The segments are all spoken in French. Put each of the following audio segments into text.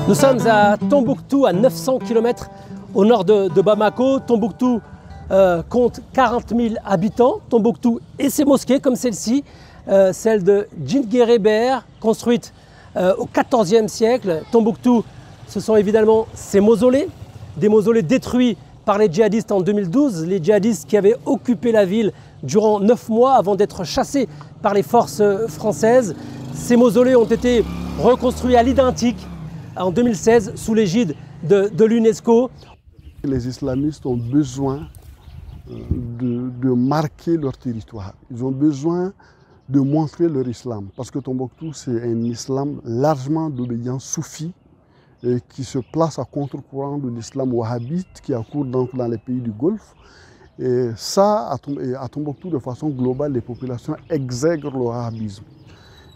Nous sommes à Tombouctou, à 900 km au nord de Bamako. Tombouctou compte 40 000 habitants. Tombouctou et ses mosquées comme celle-ci, celle de Djingéré Ber, construite au XIVe siècle. Tombouctou, ce sont évidemment ces mausolées, des mausolées détruits par les djihadistes en 2012, les djihadistes qui avaient occupé la ville durant 9 mois avant d'être chassés par les forces françaises. Ces mausolées ont été reconstruits à l'identique en 2016 sous l'égide de l'UNESCO. Les islamistes ont besoin de marquer leur territoire. Ils ont besoin de montrer leur islam. Parce que Tombouctou, c'est un islam largement d'obédience soufie et qui se place à contre-courant de l'islam wahhabite qui accourt donc dans les pays du Golfe. Et ça, à Tombouctou, de façon globale, les populations exègrent le wahhabisme.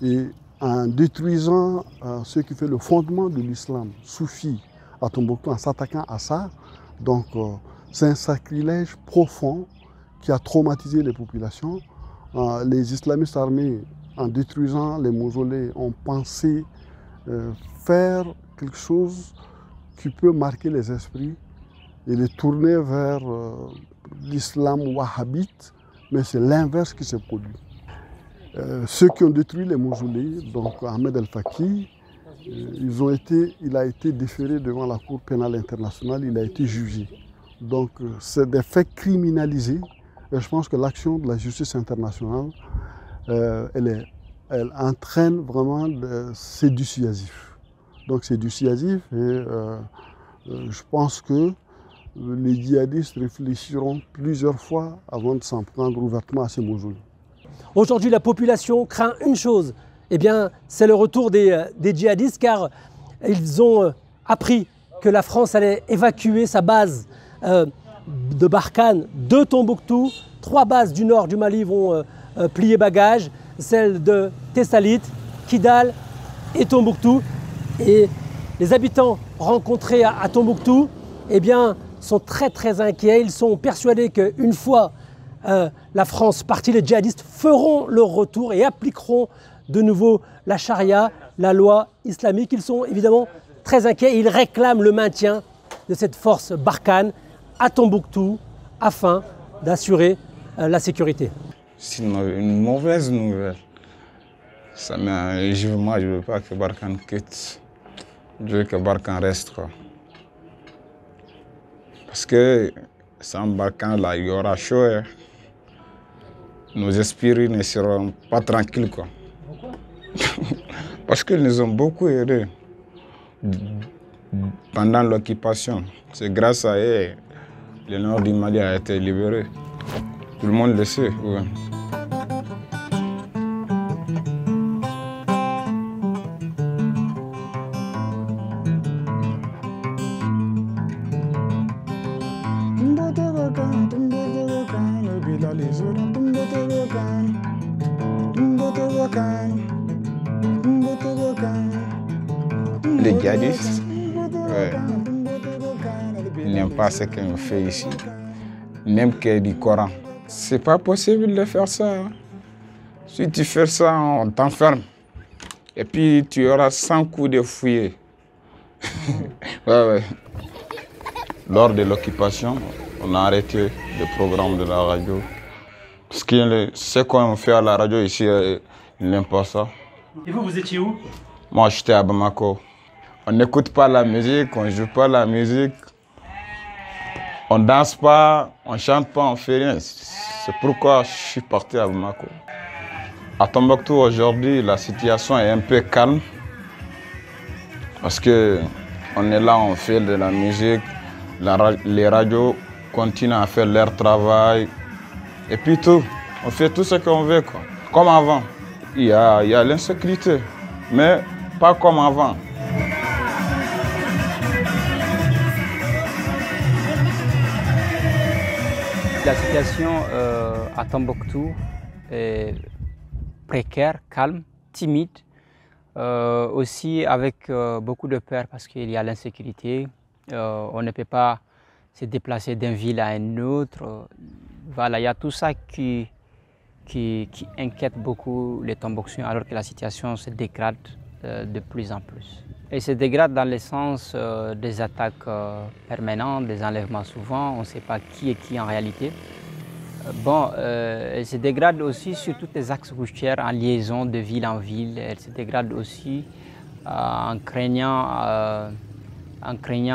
Et en détruisant ce qui fait le fondement de l'islam soufi à Tombouctou, en s'attaquant à ça, donc c'est un sacrilège profond qui a traumatisé les populations. Les islamistes armés, en détruisant les mausolées, ont pensé faire quelque chose qui peut marquer les esprits et les tourner vers l'islam wahhabite, mais c'est l'inverse qui s'est produit. Ceux qui ont détruit les mausolées, donc Ahmed El-Faki, il a été déféré devant la Cour pénale internationale, il a été jugé. Donc c'est des faits criminalisés et je pense que l'action de la justice internationale, elle entraîne vraiment, c'est dissuasif. Donc c'est dissuasif et je pense que les djihadistes réfléchiront plusieurs fois avant de s'en prendre ouvertement à ces mausolées. Aujourd'hui, la population craint une chose, eh bien, c'est le retour des djihadistes car ils ont appris que la France allait évacuer sa base de Barkhane de Tombouctou. 3 bases du nord du Mali vont plier bagages, celles de Tessalit, Kidal et Tombouctou. Et les habitants rencontrés à Tombouctou eh bien, sont très inquiets. Ils sont persuadés qu'une fois la France partie, les djihadistes feront leur retour et appliqueront de nouveau la charia, la loi islamique. Ils sont évidemment très inquiets et ils réclament le maintien de cette force Barkhane à Tombouctou afin d'assurer la sécurité. C'est une mauvaise nouvelle. Ça moi, je ne veux pas que Barkhane quitte. Je veux que Barkhane reste, quoi. Parce que sans Barkhane, là, il y aura chaud. Hein. Nos esprits ne seront pas tranquilles, quoi. Pourquoi? Parce qu'ils nous ont beaucoup aidés pendant l'occupation. C'est grâce à eux que le nord du Mali a été libéré. Tout le monde le sait. Ouais. Les djihadistes, ils n'aiment pas ce qu'on fait ici, même qu'il y ait du Coran. C'est pas possible de faire ça. Hein. Si tu fais ça, on t'enferme. Et puis tu auras 100 coups de fouet. Ouais. Lors de l'occupation, on a arrêté le programme de la radio. Parce que ce qu'on fait à la radio ici, ils n'aiment pas ça. Et vous étiez où? Moi, j'étais à Bamako. On n'écoute pas la musique, on ne joue pas la musique. On ne danse pas, on ne chante pas, on ne fait rien. C'est pourquoi je suis parti à Bamako. À Tombouctou, aujourd'hui, la situation est un peu calme. Parce qu'on est là, on fait de la musique. Les radios continuent à faire leur travail. Et puis tout, on fait tout ce qu'on veut, quoi. Comme avant. Il y a l'insécurité, mais pas comme avant. La situation à Tombouctou est précaire, calme, timide, aussi avec beaucoup de peur parce qu'il y a l'insécurité. On ne peut pas se déplacer d'une ville à une autre. Voilà, il y a tout ça qui inquiète beaucoup les Tombouctiens alors que la situation se dégrade de plus en plus. Et se dégrade dans le sens des attaques permanentes, des enlèvements souvent, on ne sait pas qui est qui en réalité. Elle se dégrade aussi sur tous les axes routiers en liaison de ville en ville. Elle se dégrade aussi en craignant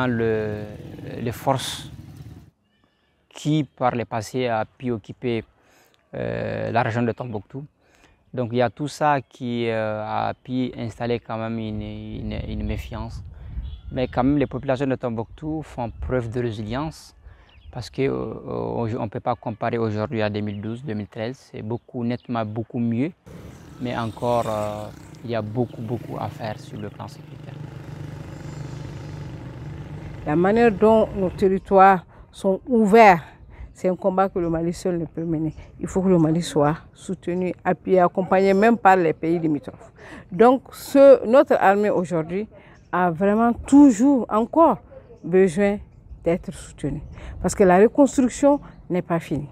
les forces qui, par le passé, a pu occuper la région de Tombouctou. Donc il y a tout ça qui a pu installer quand même une méfiance. Mais quand même les populations de Tombouctou font preuve de résilience parce qu'on ne peut pas comparer aujourd'hui à 2012-2013. C'est nettement beaucoup mieux, mais encore il y a beaucoup à faire sur le plan sécuritaire. La manière dont nos territoires sont ouverts, c'est un combat que le Mali seul ne peut mener. Il faut que le Mali soit soutenu, appuyé, accompagné même par les pays limitrophes. Donc notre armée aujourd'hui a vraiment toujours encore besoin d'être soutenue. Parce que la reconstruction n'est pas finie.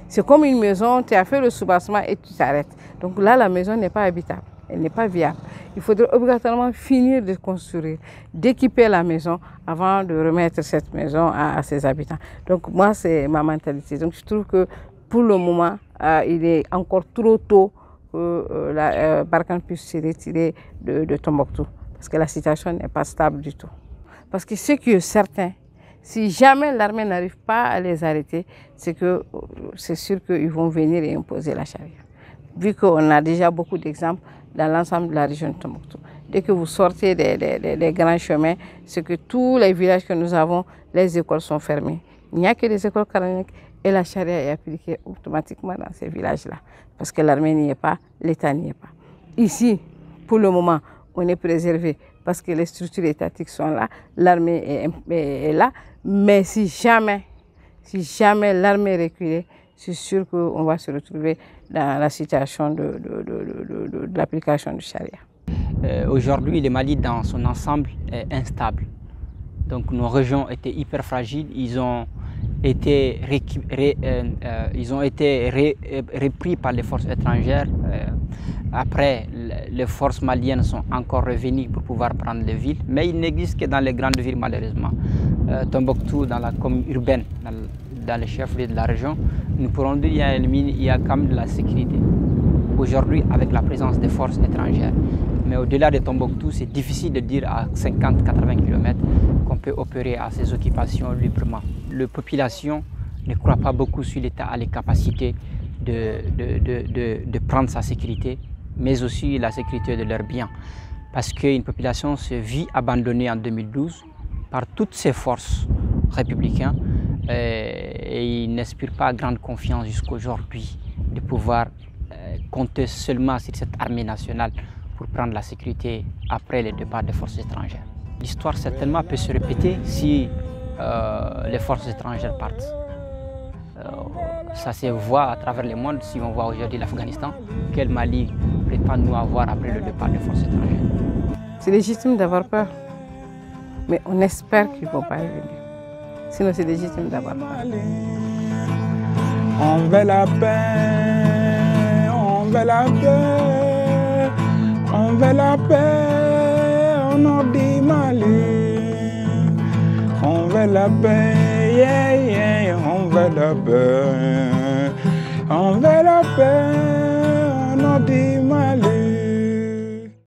C'est comme une maison, tu as fait le soubassement et tu t'arrêtes. Donc là, la maison n'est pas habitable, elle n'est pas viable. Il faudrait obligatoirement finir de construire, d'équiper la maison avant de remettre cette maison à ses habitants. Donc moi, c'est ma mentalité. Donc je trouve que pour le moment, il est encore trop tôt que Barkhane puisse se retirer de Tombouctou. Parce que la situation n'est pas stable du tout. Parce que ce qui est certain, si jamais l'armée n'arrive pas à les arrêter, c'est sûr qu'ils vont venir et imposer la charia. Vu qu'on a déjà beaucoup d'exemples dans l'ensemble de la région de Tombouctou. Dès que vous sortez des grands chemins, c'est que tous les villages que nous avons, les écoles sont fermées. Il n'y a que des écoles coraniques et la charia est appliquée automatiquement dans ces villages-là. Parce que l'armée n'y est pas, l'État n'y est pas. Ici, pour le moment, on est préservé parce que les structures étatiques sont là, l'armée est là. Mais si jamais l'armée est reculée, c'est sûr qu'on va se retrouver dans la situation de l'application du charia. Aujourd'hui, le Mali dans son ensemble est instable. Donc nos régions étaient hyper fragiles, ils ont été repris par les forces étrangères. Après, les forces maliennes sont encore revenues pour pouvoir prendre les villes, mais il n'existe que dans les grandes villes malheureusement. Tombouctou, dans la commune urbaine, dans les chefs-lieux de la région, nous pourrons dire qu'il y a quand même de la sécurité. Aujourd'hui, avec la présence des forces étrangères. Mais au-delà de Tombouctou, c'est difficile de dire à 50-80 km qu'on peut opérer à ces occupations librement. La population ne croit pas beaucoup sur l'État à les capacités de prendre sa sécurité, mais aussi la sécurité de leurs biens. Parce qu'une population se vit abandonnée en 2012 par toutes ces forces républicaines et ils n'inspirent pas grande confiance jusqu'aujourd'hui de pouvoir compter seulement sur cette armée nationale pour prendre la sécurité après le départ des forces étrangères. L'histoire certainement peut se répéter si les forces étrangères partent. Ça se voit à travers le monde, si on voit aujourd'hui l'Afghanistan, quel Mali prétend-nous avoir après le départ des forces étrangères. C'est légitime d'avoir peur, mais on espère qu'ils ne vont pas revenir. Sinon c'est légitime d'avoir peur. On veut la paix, on veut la paix, on veut la paix au nord du Mali. On veut la paix, yeah, yeah, on veut la paix. On veut la paix au nord du Mali.